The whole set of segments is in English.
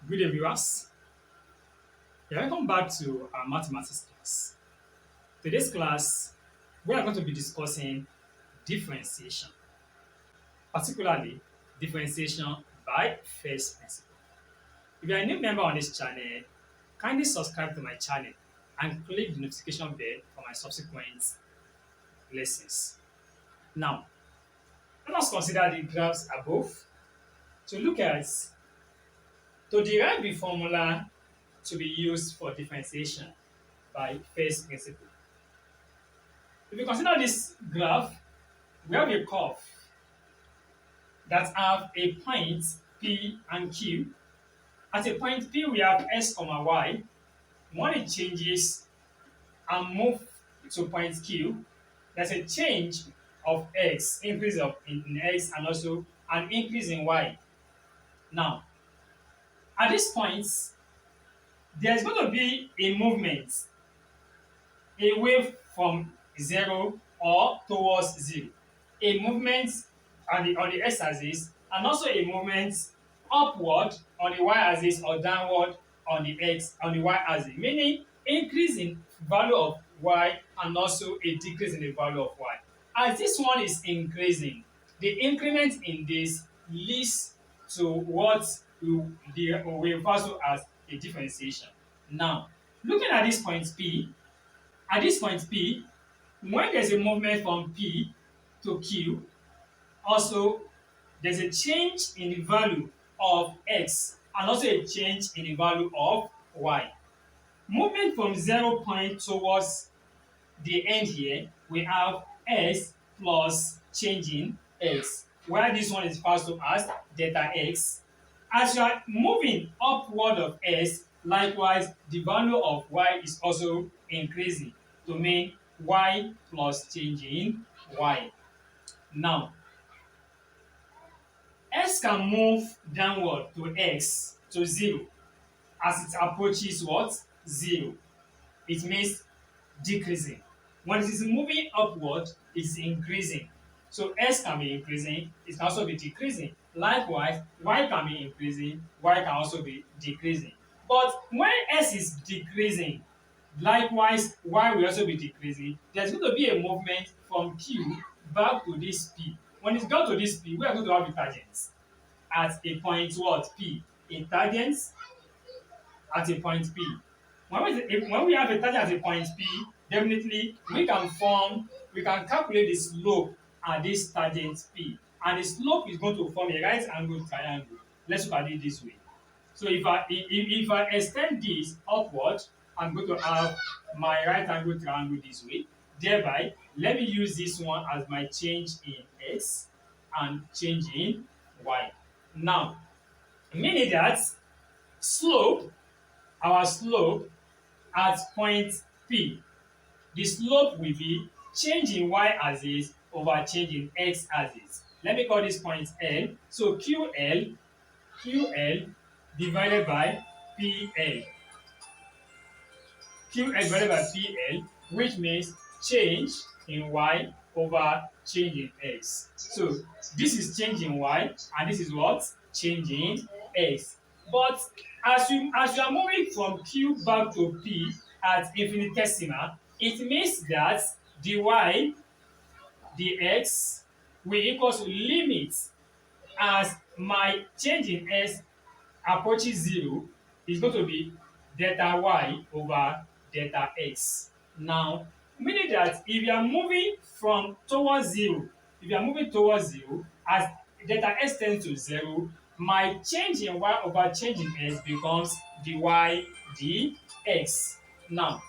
Good day, viewers. Welcome back to our mathematics class. Today's class, we are going to be discussing differentiation, particularly differentiation by first principle. If you are a new member on this channel, kindly subscribe to my channel and click the notification bell for my subsequent lessons. Now, let us consider the graphs above to look at to derive the formula to be used for differentiation by first principle. If you consider this graph, we have a curve that have a point P and Q. At a point P, we have x, y. When it changes and move to point Q, there's a change of x, increase in x, and also an increase in y. Now, at this point, there's going to be a movement away from zero or towards zero. A movement on the x-axis and also a movement upward on the y-axis or downward on the y-axis, meaning increase in value of y and also a decrease in the value of y. As this one is increasing, the increment in this leads to what we refer to as a differentiation. Now, looking at this point P, at this point P, when there's a movement from P to Q, also there's a change in the value of x and also a change in the value of y. Moving from 0 point towards the end here, we have s plus changing x, where this one is referred to as delta x. As you are moving upward of s, likewise the value of y is also increasing to mean y plus changing y. Now, x can move downward to x to 0 as it approaches what? 0. It means decreasing. When it is moving upward, it is increasing. So s can be increasing, it can also be decreasing. Likewise, y can be increasing, y can also be decreasing. But when s is decreasing, likewise y will also be decreasing. There's going to be a movement from q back to this p. When it's got to this p, we are going to have a tangent at a point what? P. A tangent at a point P. When we have a tangent at a point P, definitely we can calculate the slope at this tangent P. And the slope is going to form a right angle triangle. Let's look at it this way. So if I extend this upward, I'm going to have my right angle triangle this way. Thereby, let me use this one as my change in x and change in y. Now, meaning that our slope at point P, the slope will be change in y-axis over change in x-axis. Let me call this point L. So QL divided by PL. QL divided by PL, which means change in y over change in x. So this is change in y and this is what? Change in x. But as you are moving from Q back to P at infinitesimal, it means that the y, the x will equal to limit as my change in s approaches 0 is going to be delta y over delta x. Now, meaning that if you are moving towards 0, as delta x tends to 0, my change in y over change in x becomes dy dx. Now,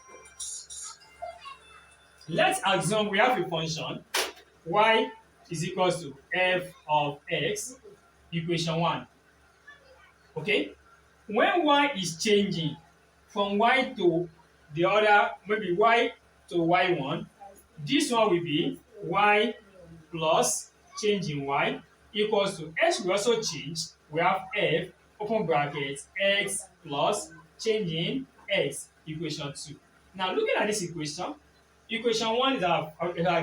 let's assume we have a function y is equals to f of x, equation 1. Okay? When y is changing from y to the other, maybe y to y1, this one will be y plus change in y equals to x will also change. We have f open bracket x plus change in x, equation 2. Now, looking at this equation, equation 1 is our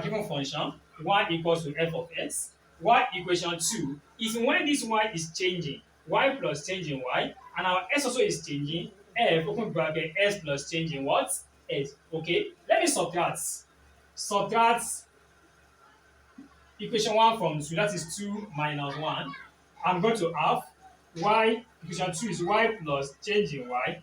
given function, y equals to f of x. Y equation 2 is when this y is changing y plus change in y, and our s also is changing, f open bracket s plus change in what? S. Okay, let me subtract. Subtract equation 1 from 2, that is 2 minus 1. I'm going to have y, equation 2 is y plus change in y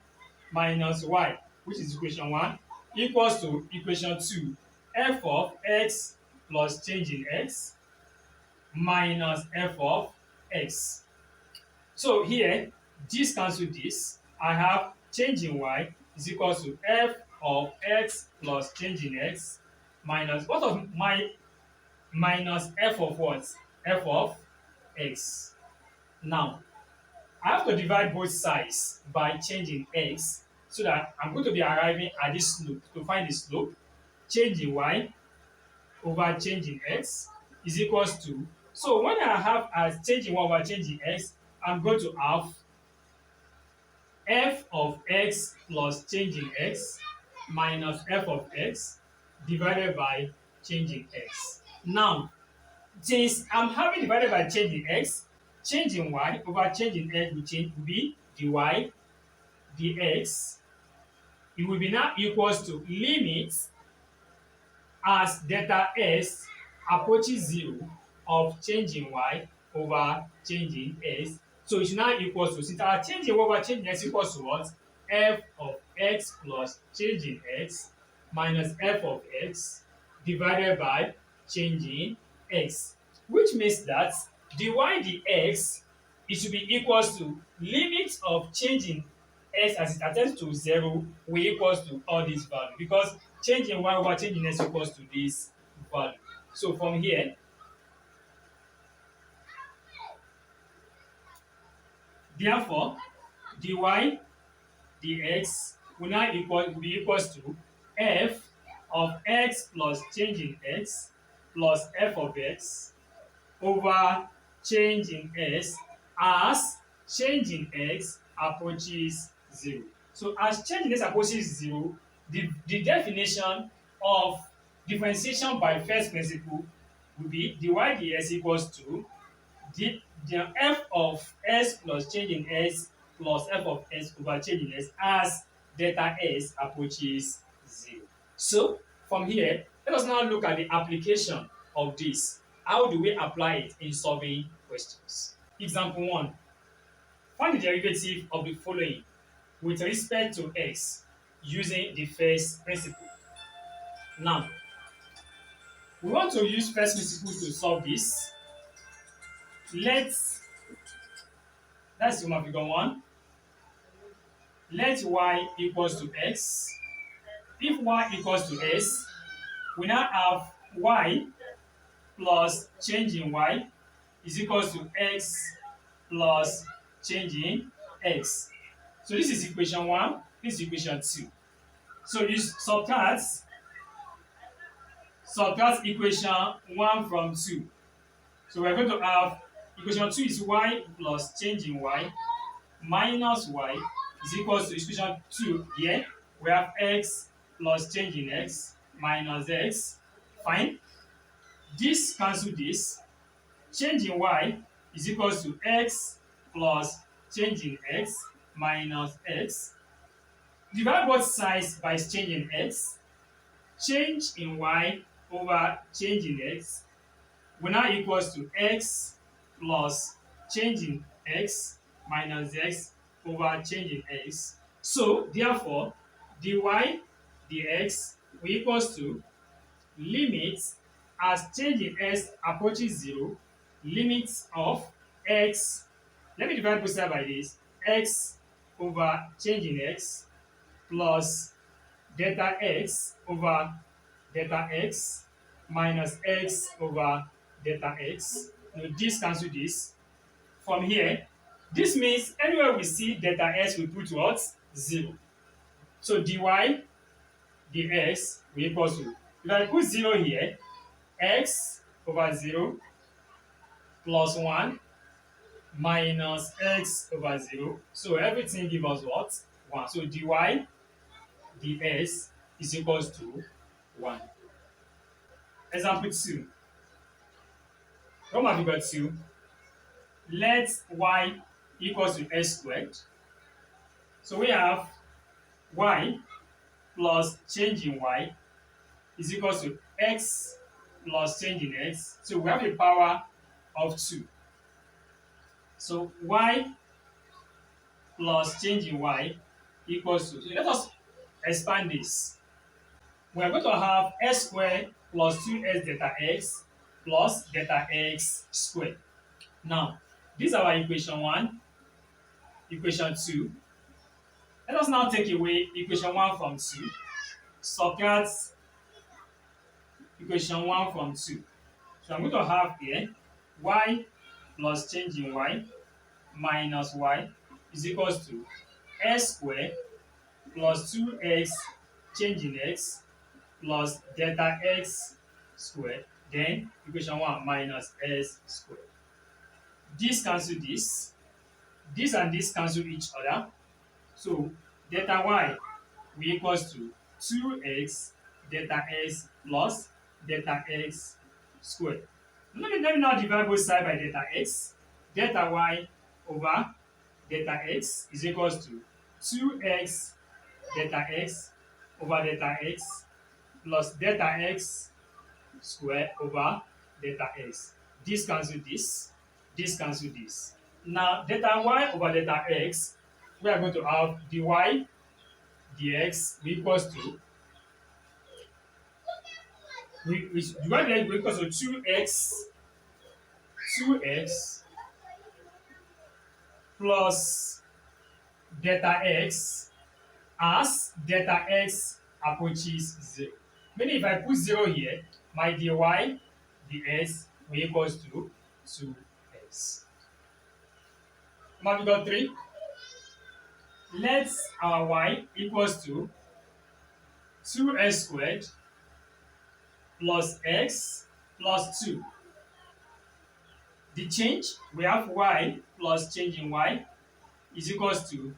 minus y, which is equation 1, equals to equation 2, f of x plus change in x minus f of x. So here, this cancel this. I have change in y is equal to f of x plus change in x minus what of my minus f of what? F of x. Now, I have to divide both sides by changing x so that I'm going to be arriving at this slope. To find the slope, change in y over change in x is equals to, so when I have as change in y over change in x, I'm going to have f of x plus change in x minus f of x divided by change in x. Now, since I'm having divided by change in x, change in y over change in x will be dy dx. It will be now equals to limit as delta s approaches 0 of change in y over change in x. So it should now equals to, since our change in y over change in x equals to what? F of x plus change in x minus f of x divided by change in x, which means that dy dx, it should be equals to limit of change in x as it attends to 0 will equals to all this value, because change in y over change in x equals to this value. So from here, therefore, dy dx will be equals to f of x plus change in x plus f of x over change in x as change in x approaches 0. So as change in x approaches 0, the definition of differentiation by first principle will be dy dx equals to the f of s plus change in s plus f of s over change in s as delta s approaches 0. So from here, let us now look at the application of this. How do we apply it in solving questions? Example 1. Find the derivative of the following with respect to x using the first principle. Now, we want to use first principle to solve this. That's human figure 1. Let y equals to x. If y equals to s, we now have y plus change in y is equals to x plus change in x. So this is equation 1, this is equation 2. So you subtract equation 1 from 2. So we're going to have equation 2 is y plus change in y minus y is equals to equation 2 here. We have x plus change in x minus x. Fine. This cancel this. Change in y is equals to x plus change in x minus x. Divide both sides by change in x. Change in y over change in x will now equals to x plus change in x minus x over change in x. So therefore, dy dx will equals to limit as change in x approaches 0, limit of x, let me divide both sides by this, x over change in x plus delta x over delta x minus x over delta x. Now this cancel this. From here, this means anywhere we see delta x, we put what? 0. So dy dx will equal to, if I put 0 here, x over 0 plus 1 minus x over 0. So everything give us what? 1. So dy dx is equals to 1. Example 2. Roman figure 2. Let y equals to x squared. So we have y plus change in y is equals to x plus change in x. So we have a power of 2. So y plus change in y equals to. So let us expand this. We are going to have x squared plus 2x delta x plus delta x squared. Now, this is our equation 1, equation 2. Let us now take away equation 1 from 2, subtract equation 1 from 2. So I'm going to have here y plus change in y minus y is equals to x squared plus 2x change in x plus delta x squared, then equation 1 minus s squared. This cancel this and this cancel each other. So delta y will equals to 2x delta x plus delta x squared. Let me now divide both sides by delta x. Delta y over delta x is equals to 2x delta x over delta x plus delta x square over delta x. This cancel this cancel this. Now delta y over delta x, we are going to have dy dx equals to which divide dx equals to 2x plus delta x as delta x approaches 0. Meaning if I put 0 here, my dy dx will equals to 2x. Now we got 3. Let our y equals to 2x squared plus x plus 2. The change, we have y plus change in y is equals to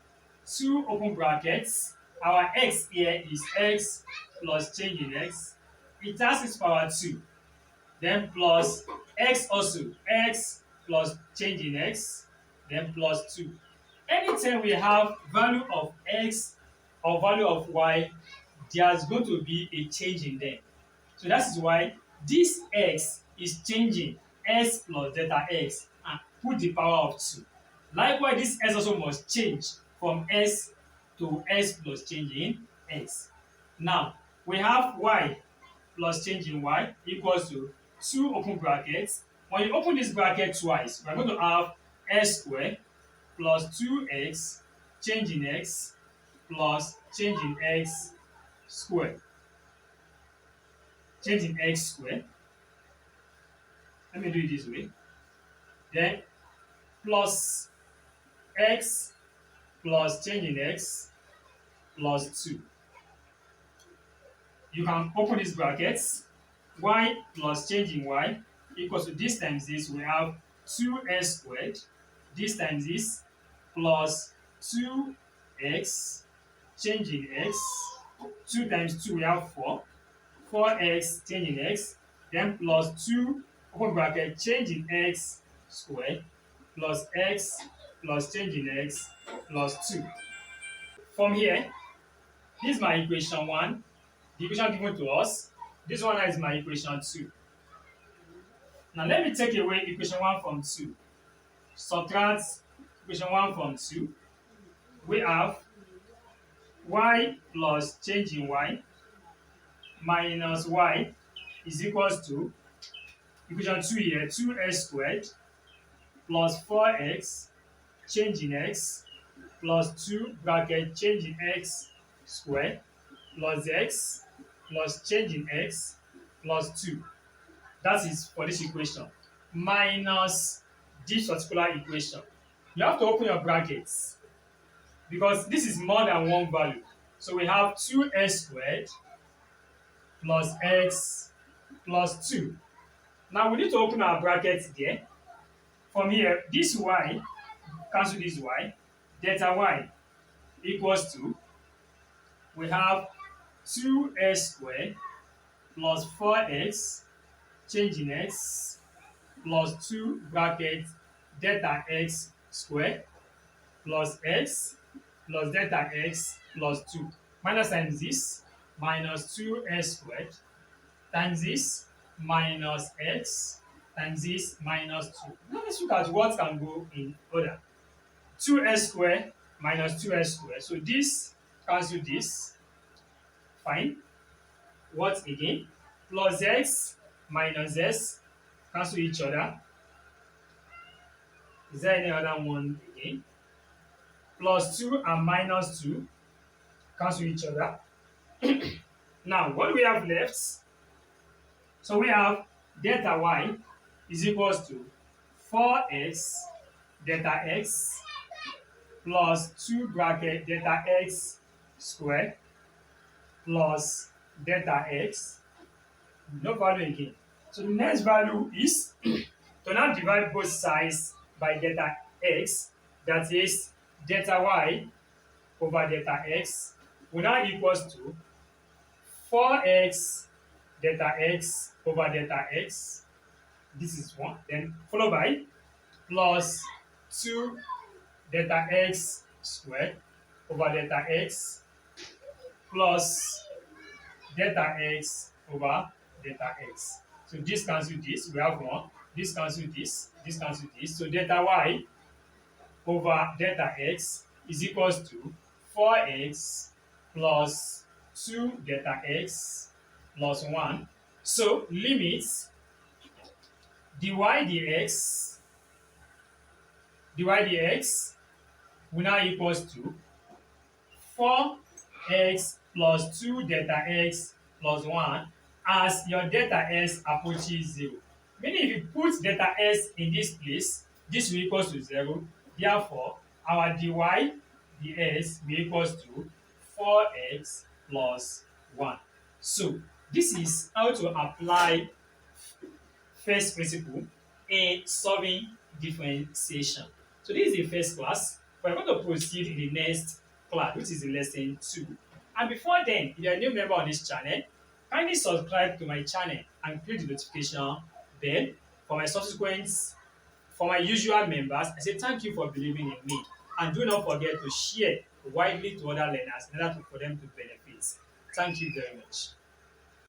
2 open brackets. Our x here is x plus change in x. It has its power 2. Then plus x also, x plus change in x, then plus 2. Anytime we have value of x or value of y, there's going to be a change in them. So that is why this x is changing x plus delta x and put the power of 2. Likewise, this x also must change from x to x plus change in x. Now, we have y plus change in y equals to 2 open brackets. When you open this bracket twice, we are going to have x squared plus 2x change in x plus change in x squared. Change in x squared. Let me do it this way. Then plus x plus change in x plus 2. You can open these brackets. Y plus change in y equals to this times this. We have 2x squared. This times this plus 2x change in x. 2 times 2 we have 4. 4x change in x. Then plus 2 open bracket change in x squared plus x plus change in x plus 2. From here, this is my equation 1. The equation given to us. This one is my equation 2. Now let me take away equation 1 from 2. Subtract equation 1 from 2. We have y plus change in y minus y is equals to equation 2 here, 2x squared plus 4x change in x plus 2 bracket change in x squared plus x plus change in x plus 2. That is for this equation minus this particular equation. You have to open your brackets because this is more than one value. So we have 2x squared plus x plus 2. Now we need to open our brackets there. From here, this y, cancel this y, delta y equals to, we have 2x squared plus 4x change in x plus 2 bracket delta x squared plus x plus delta x plus 2 minus times this minus 2x squared times this minus x times this minus 2. Now let's look at what can go in order. 2x squared minus 2x squared. So this cancel this. Fine. What again? Plus x minus s cancel each other. Is there any other one again? Plus 2 and minus 2 cancel each other. Now, what do we have left? So we have delta y is equals to 4x delta x plus 2 bracket delta x squared plus delta x, no value again. So the next value is to now divide both sides by delta x, that is delta y over delta x will now equals to 4x delta x over delta x. This is one. Then followed by plus 2 delta x squared over delta x plus delta x over delta x. So this cancel this, we have 1. This cancel this cancel this. So delta y over delta x is equals to 4x plus 2 delta x plus 1. So limit dy dx will now equals to 4x plus 2 delta x plus 1 as your delta x approaches 0. Meaning if you put delta x in this place, this will equals to 0. Therefore, our dy dx will equals to 4x plus 1. So, this is how to apply first principle in solving differentiation. So this is the first class. We're going to proceed in the next class, which is the lesson 2. And before then, if you're a new member on this channel, kindly subscribe to my channel and click the notification bell for my subsequent, for my usual members. I say thank you for believing in me. And do not forget to share widely to other learners in order for them to benefit. Thank you very much.